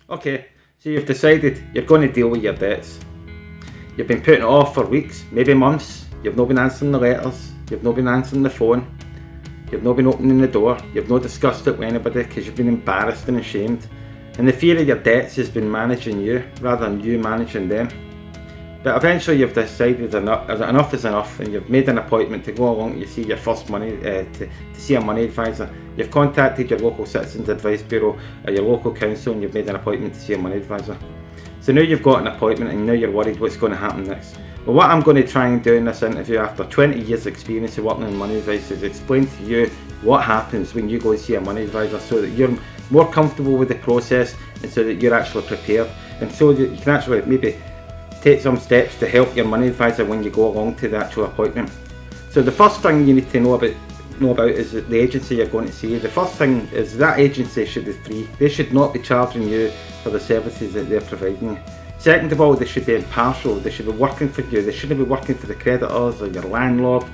Okay, so you've decided you're going to deal with your debts. You've been putting it off for weeks, maybe months. You've not been answering the letters, you've not been answering the phone, you've not been opening the door, you've not discussed it with anybody because you've been embarrassed and ashamed. And the fear of your debts has been managing you rather than you managing them. But eventually you've decided enough is enough, and you've made an appointment to go along to see your first money, to see a money advisor. You've contacted your local Citizens Advice Bureau or your local council, and you've made an appointment to see a money advisor. So now you've got an appointment and now you're worried what's going to happen next. Well, what I'm going to try and do in this interview, after 20 years experience of working in money advice, is explain to you what happens when you go and see a money advisor, so that you're more comfortable with the process and so that you're actually prepared, and so that you can actually maybe take some steps to help your money advisor when you go along to the actual appointment. So the first thing you need to know about is the agency you're going to see. The first thing is that agency should be free. They should not be charging you for the services that they're providing you. Second of all, they should be impartial. They should be working for you. They shouldn't be working for the creditors or your landlord,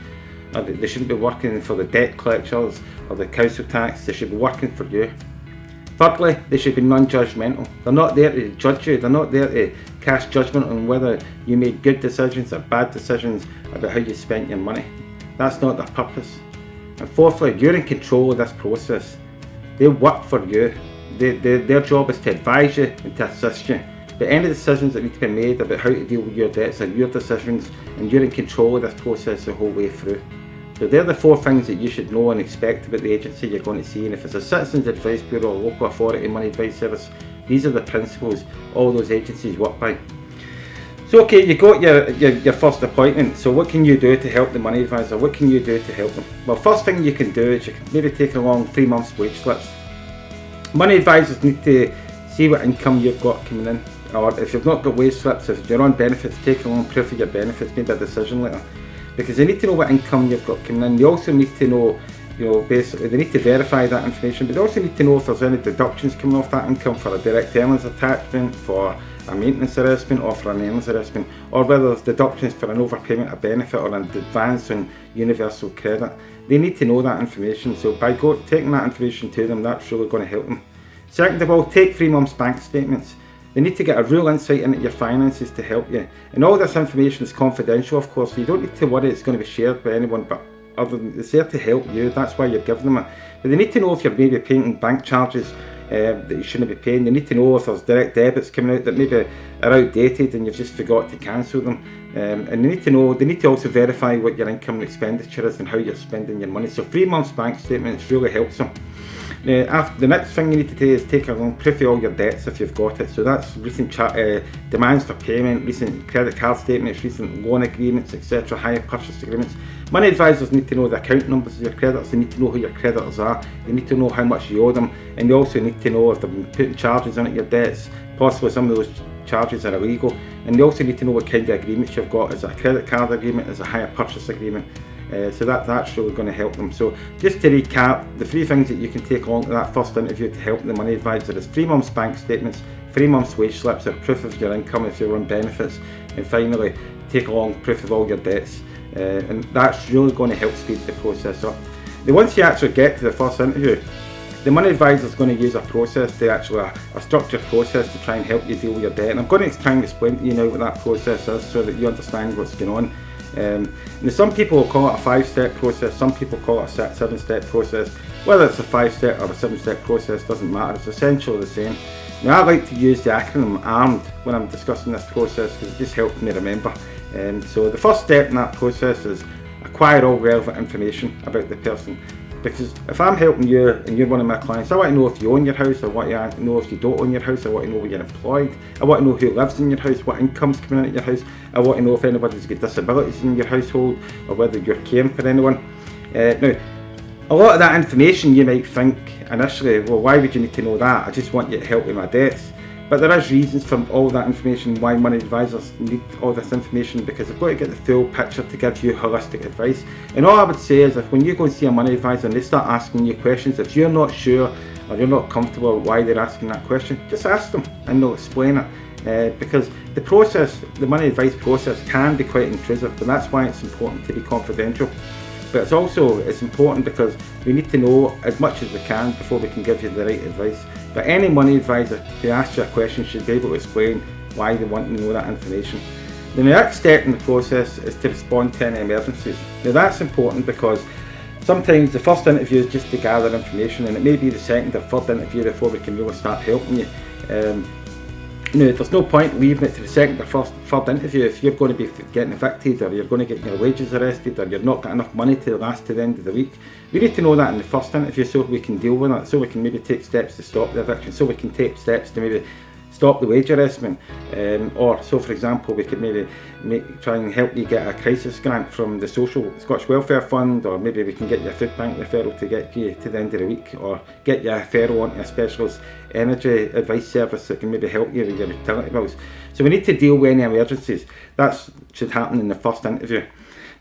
or they shouldn't be working for the debt collectors or the council tax. They should be working for you. Thirdly, they should be non-judgmental. They're not there to judge you. They're not there to cast judgment on whether you made good decisions or bad decisions about how you spent your money. That's not their purpose. And fourthly, you're in control of this process. They work for you. Their job is to advise you and to assist you. But any decisions that need to be made about how to deal with your debts are your decisions, and you're in control of this process the whole way through. So they're the four things that you should know and expect about the agency you're going to see. And if it's a Citizens Advice Bureau or local authority money advice service, these are the principles all those agencies work by. So okay, you got your first appointment. So what can you do to help the money advisor? What can you do to help them? Well, first thing you can do is you can maybe take along 3 months wage slips. Money advisors need to see what income you've got coming in. Or if you've not got wage slips, if you're on benefits, take along proof of your benefits, maybe a decision letter. Because they need to know what income you've got coming in. They also need to know, basically they need to verify that information, but they also need to know if there's any deductions coming off that income for a direct earnings attachment, for a maintenance arrangement, or for an earnings arrangement, or whether there's deductions for an overpayment of benefit or an advance on universal credit. They need to know that information, so by taking that information to them, that's really going to help them. Second of all, take 3 months bank statements. They need to get a real insight into your finances to help you. And all this information is confidential, of course, so you don't need to worry it's going to be shared by anyone, but other than it's there to help you. That's why you're giving them it. But they need to know if you're maybe paying bank charges that you shouldn't be paying. They need to know if there's direct debits coming out that maybe are outdated and you've just forgot to cancel them. And they need to also verify what your income and expenditure is and how you're spending your money. So 3 months bank statements really helps them. After the next thing you need to do is take along proof of all your debts if you've got it. So that's recent demands for payment, recent credit card statements, recent loan agreements, etc., hire purchase agreements. Money advisors need to know the account numbers of your creditors. They need to know who your creditors are. They need to know how much you owe them, and they also need to know if they've been putting charges on your debts. Possibly some of those charges are illegal, and they also need to know what kind of agreements you've got. Is it a credit card agreement? Is it a hire purchase agreement? So that's really going to help them. So just to recap, the 3 things that you can take along to that first interview to help the money advisor is 3 months bank statements, 3 months wage slips or proof of your income if you're on benefits, and finally take along proof of all your debts. And that's really going to help speed the process up. Then once you actually get to the first interview, the money advisor is going to use a process to actually, a structured process to try and help you deal with your debt. And I'm going to try and explain to you now what that process is so that you understand what's going on. Now some people will call it a 5-step process, some people call it a 7-step process. Whether it's a 5-step or a 7-step process doesn't matter, it's essentially the same. Now I like to use the acronym ARMED when I'm discussing this process because it just helps me remember. So the first step in that process is acquire all relevant information about the person. Because if I'm helping you and you're one of my clients, I want to know if you own your house, I want to know if you don't own your house, I want to know where you're employed, I want to know who lives in your house, what income's coming into your house, I want to know if anybody's got disabilities in your household or whether you're caring for anyone. Now, a lot of that information you might think initially, well, why would you need to know that? I just want you to help with my debts. But there is reasons for all that information, why money advisors need all this information, because they've got to get the full picture to give you holistic advice. And all I would say is if when you go and see a money advisor and they start asking you questions, if you're not sure or you're not comfortable with why they're asking that question, just ask them and they'll explain it. Because the process, the money advice process can be quite intrusive, and that's why it's important to be confidential. but it's important because we need to know as much as we can before we can give you the right advice. But any money advisor who asks you a question should be able to explain why they want to know that information. The next step in the process is to respond to any emergencies. Now that's important because sometimes the first interview is just to gather information, and it may be the second or third interview before we can really start helping you. There's no point leaving it to the second or third interview if you're going to be getting evicted, or you're going to get your wages arrested, or you're not got enough money to last to the end of the week. We need to know that in the first interview so we can deal with it, so we can maybe take steps to stop the eviction, so we can take steps to maybe stop the wage arrestment, or so for example we could maybe try and help you get a crisis grant from the Scottish Welfare Fund, or maybe we can get you a food bank referral to get you to the end of the week, or get you a referral onto a specialist energy advice service that can maybe help you with your utility bills. So we need to deal with any emergencies. That should happen in the first interview.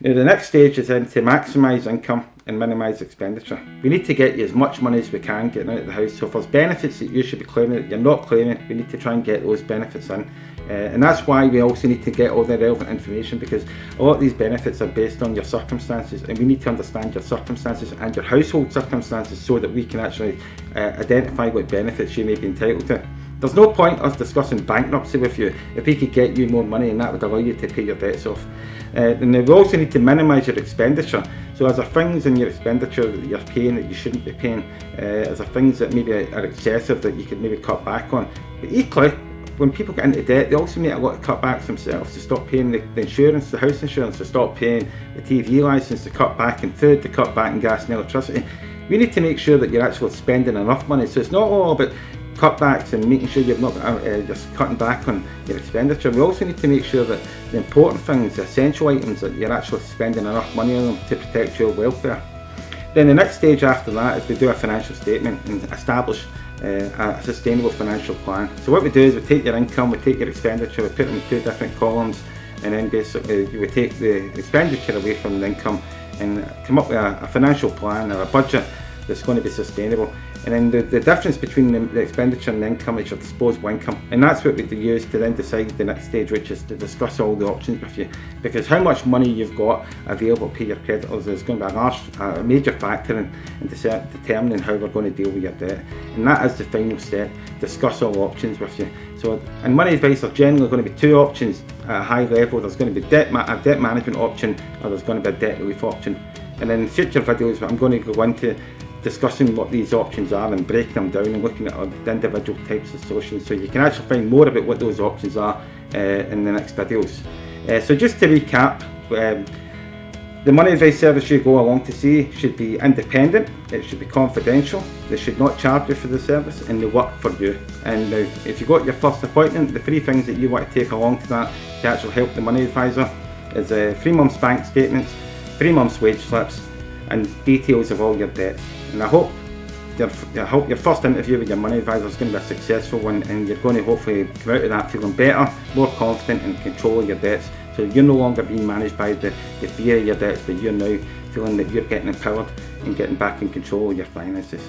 Now the next stage is then to maximise income and minimise expenditure. We need to get you as much money as we can getting out of the house. So if there's benefits that you should be claiming that you're not claiming, we need to try and get those benefits in. And that's why we also need to get all the relevant information, because a lot of these benefits are based on your circumstances, and we need to understand your circumstances and your household circumstances so that we can actually identify what benefits you may be entitled to. There's no point us discussing bankruptcy with you if we could get you more money, and that would allow you to pay your debts off. And we also need to minimise your expenditure. So as there things in your expenditure that you're paying that you shouldn't be paying, as there things that maybe are excessive that you could maybe cut back on. But equally, when people get into debt, they also make a lot of cutbacks themselves, to stop paying the insurance, the house insurance, to stop paying the TV licence, to cut back in food, to cut back in gas and electricity. We need to make sure that you're actually spending enough money. So it's not all about cutbacks and making sure you're not just cutting back on your expenditure. We also need to make sure that the important things, the essential items, that you're actually spending enough money on them to protect your welfare. Then the next stage after that is we do a financial statement and establish a sustainable financial plan. So what we do is we take your income, we take your expenditure, we put them in two different columns, and then basically we take the expenditure away from the income and come up with a financial plan or a budget that's going to be sustainable. And then the difference between the expenditure and the income is your disposable income, and that's what we use to then decide the next stage, which is to discuss all the options with you, because how much money you've got available to pay your creditors is going to be a major factor in determining how we're going to deal with your debt. And that is the final step: discuss all options with you. So in money advice, there's generally going to be two options at a high level. There's going to be a debt management option, or there's going to be a debt relief option. And in future videos I'm going to go into discussing what these options are and breaking them down and looking at the individual types of solutions, so you can actually find more about what those options are in the next videos. So just to recap, the money advice service you go along to see should be independent, it should be confidential, they should not charge you for the service, and they work for you. And now, if you got your first appointment, the 3 things that you want to take along to that to actually help the money advisor is 3 months bank statements, 3 months wage slips, and details of all your debts. And I hope your first interview with your money advisor is going to be a successful one, and you're going to hopefully come out of that feeling better, more confident in control of your debts. So you're no longer being managed by the fear of your debts, but you're now feeling that you're getting empowered and getting back in control of your finances.